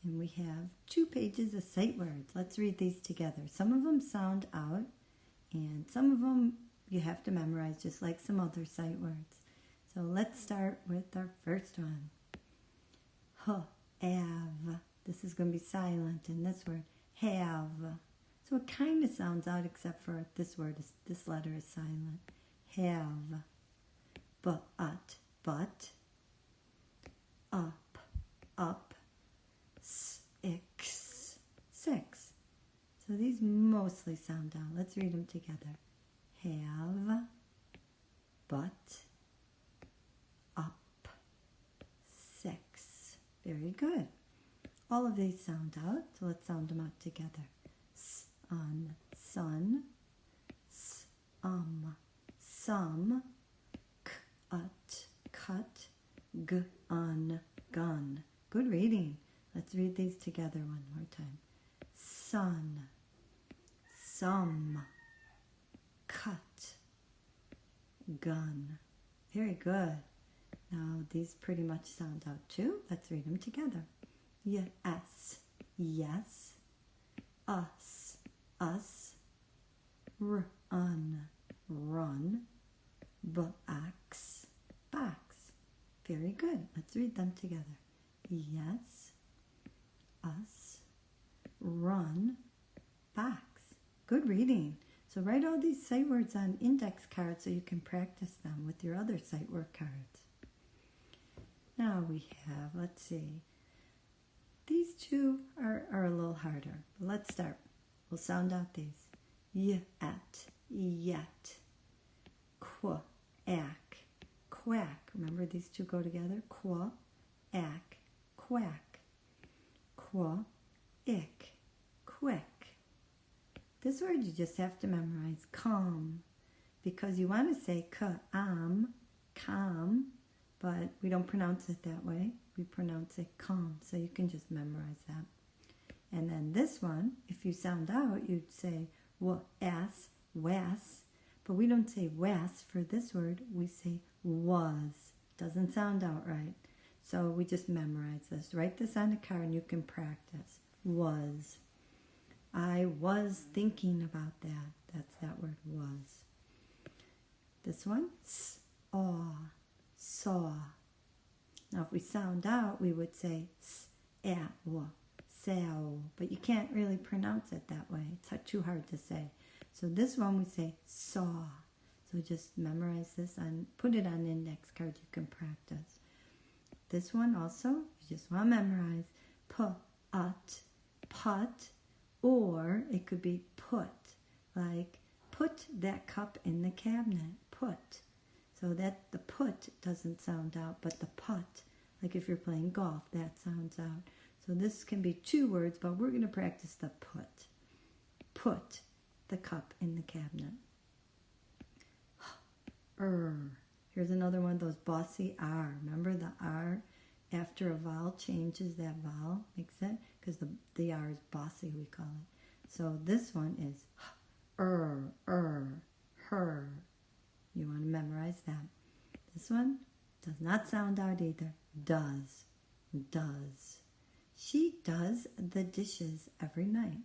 And we have 2 pages of sight words. Let's read these together. Some of them sound out, and some of them you have to memorize, just like some other sight words. So let's start with our first one. Have. This is going to be silent in this word. Have. So it kind of sounds out, except for this word, this letter is silent. Have. But. Up. Six. So these mostly sound out. Let's read them together. Have, but, up, 6. Very good. All of these sound out, so let's sound them out together. Sun, some, cut, gun. Good reading. Let's read these together one more time. Sun, some, cut, gun. Very good. Now these pretty much sound out too. Let's read them together. Yes, us, run, box. Very good. Let's read them together. Yes, us, run, box. Good reading. So write all these sight words on index cards so you can practice them with your other sight word cards. Now we have, let's see, these 2 are a little harder. But let's start. We'll sound out these. Yet, quack. Remember these 2 go together? Quack. Quick. This word you just have to memorize, calm, because you want to say calm, but we don't pronounce it that way. We pronounce it calm, so you can just memorize that. And then this one, if you sound out, you'd say was, but we don't say was for this word. We say was. Doesn't sound out right. So we just memorize this. Write this on a card and you can practice. Was. I was thinking about that. That's that word, was. This one, saw. Now if we sound out, we would say saw, but you can't really pronounce it that way. It's too hard to say. So this one we say saw. So just memorize this and put it on an index card. You can practice. This one also, you just want to memorize put, or it could be put, like put that cup in the cabinet, put. So that the put doesn't sound out, but the putt, like if you're playing golf, that sounds out. So this can be 2 words, but we're going to practice the put. Put the cup in the cabinet. Here's another one of those bossy R. Remember the R after a vowel changes that vowel, makes it, because the R is bossy, we call it. So this one is her. You want to memorize that. This one does not sound out either. Does. She does the dishes every night.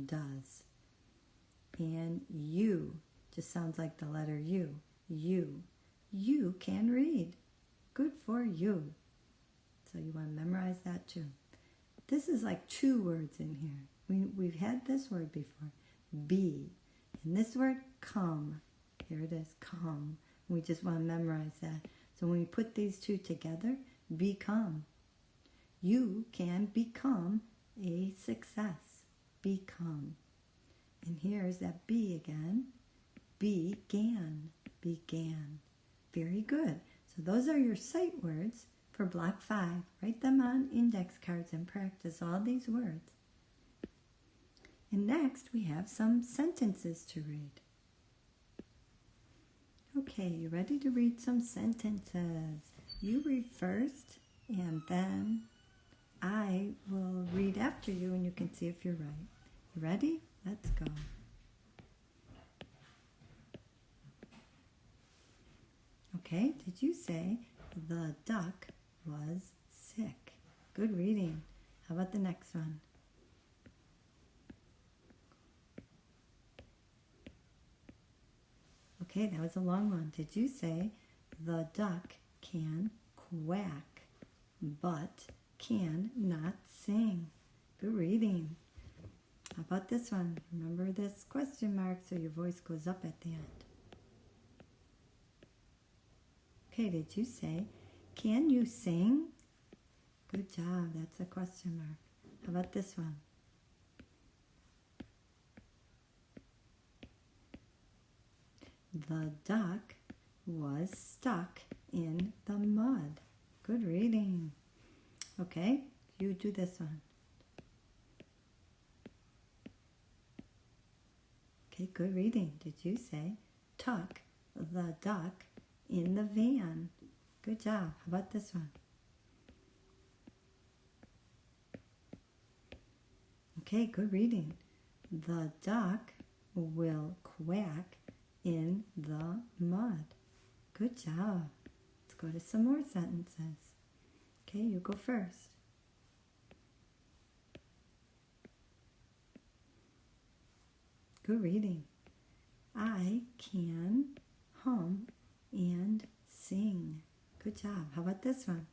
Does. And you just sounds like the letter U. You can read. Good for you. So you want to memorize that too. This is like 2 words in here. We've had this word before. Be. And this word, come. Here it is, come. We just want to memorize that. So when we put these 2 together, become. You can become a success. Become. And here's that be again. Began. Very good. So those are your sight words for block 5. Write them on index cards and practice all these words. And next we have some sentences to read. Okay, you ready to read some sentences? You read first, and then I will read after you, and you can see if you're right. You ready? Let's go. Okay, did you say the duck was sick? Good reading. How about the next one? Okay, that was a long one. Did you say the duck can quack but can not sing? Good reading. How about this one? Remember this question mark so your voice goes up at the end. Okay, did you say, can you sing? Good job, that's a question mark. How about this one? The duck was stuck in the mud. Good reading. Okay, you do this one. Okay, good reading. Did you say, tuck the duck in the van? Good job. How about this one? Okay, good reading. The duck will quack in the mud. Good job. Let's go to some more sentences. Okay, you go first. Good reading. I can hum and sing. Good job. How about this one?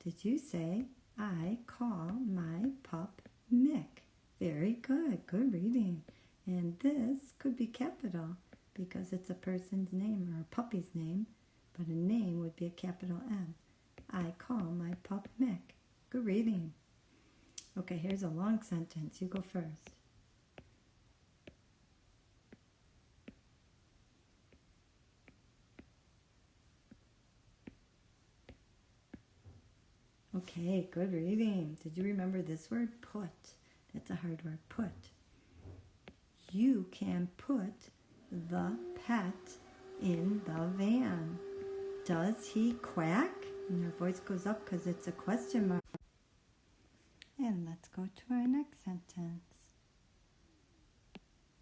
Did you say, I call my pup Mick? Very good. Good reading. And this could be capital because it's a person's name or a puppy's name, but a name would be a capital M. I call my pup Mick. Good reading. Okay, here's a long sentence. You go first. Okay, good reading. Did you remember this word? Put. That's a hard word. Put. You can put the pet in the van. Does he quack? And your voice goes up because it's a question mark. And let's go to our next sentence.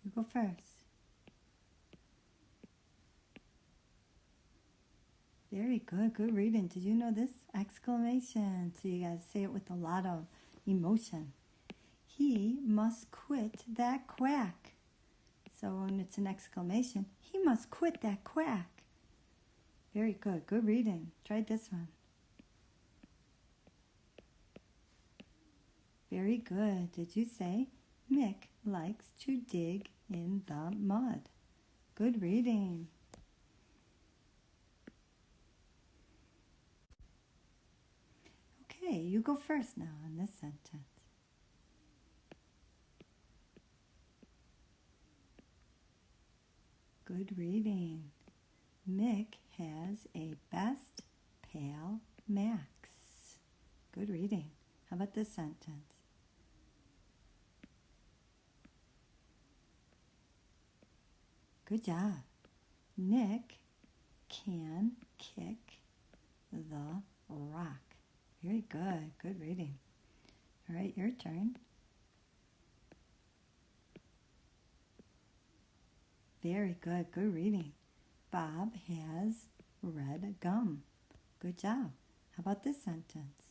You go first. Very good. Good reading. Did you know this? Exclamation. So you guys say it with a lot of emotion. He must quit that quack. So when it's an exclamation, he must quit that quack. Very good. Good reading. Try this one. Very good. Did you say, Mick likes to dig in the mud? Good reading. Okay, you go first now in this sentence. Good reading. Mick has a best pal, Max. Good reading. How about this sentence? Good job. Nick can kick the rock. Very good. Good reading. All right, your turn. Very good. Good reading. Bob has red gum. Good job. How about this sentence?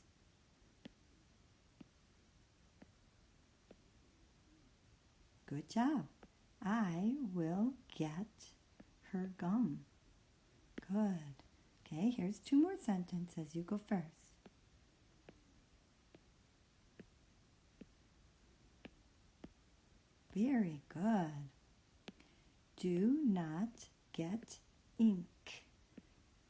Good job. I will get her gum. Good. Okay, here's two more sentences. You go first. Very good. Do not get ink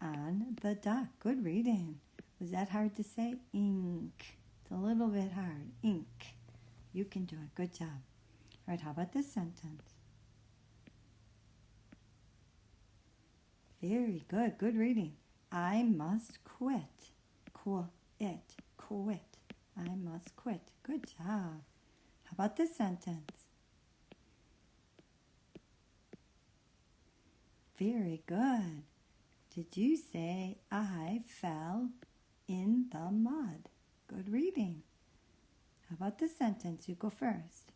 on the duck. Good reading. Was that hard to say? Ink. It's a little bit hard. Ink. You can do it. Good job. All right, how about this sentence? Very good. Good reading. I must quit. Quit. Quit. I must quit. Good job. How about this sentence? Very good. Did you say I fell in the mud? Good reading. How about this sentence? You go first.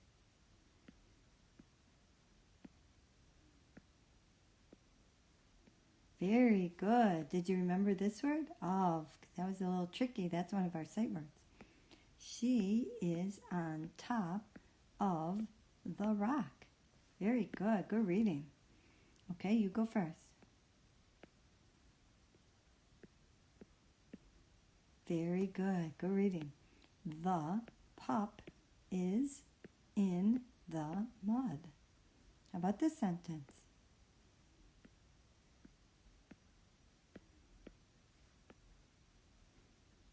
Very good. Did you remember this word? Of. That was a little tricky. That's one of our sight words. She is on top of the rock. Very good. Good reading. Okay, you go first. Very good. Good reading. The pup is in the mud. How about this sentence?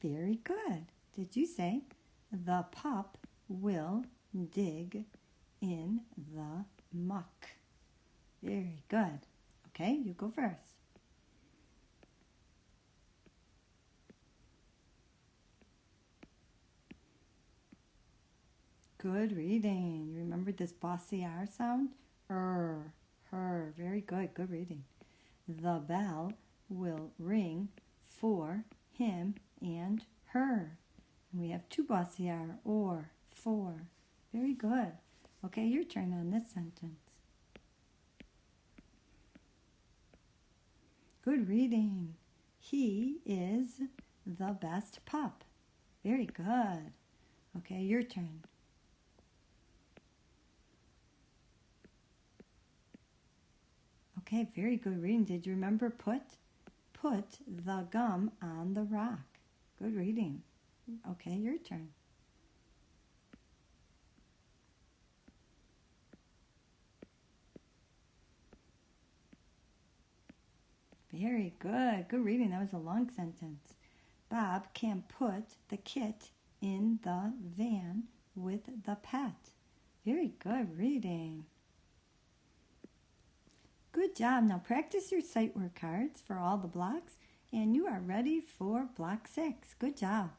Very good. Did you say the pup will dig in the muck? Very good. Okay, you go first. Good reading. You remembered this bossy R sound? Her. Very good. Good reading. The bell will ring for him and her. And we have two bossy R, or, for. Very good. Okay, your turn on this sentence. Good reading. He is the best pup. Very good. Okay, your turn. Okay, very good reading. Did you remember put? Put the gum on the rock. Good reading. Okay, your turn. Very good. Good reading. That was a long sentence. Bob can put the kit in the van with the pet. Very good reading. Good job. Now practice your sight word cards for all the blocks, and you are ready for block 6. Good job.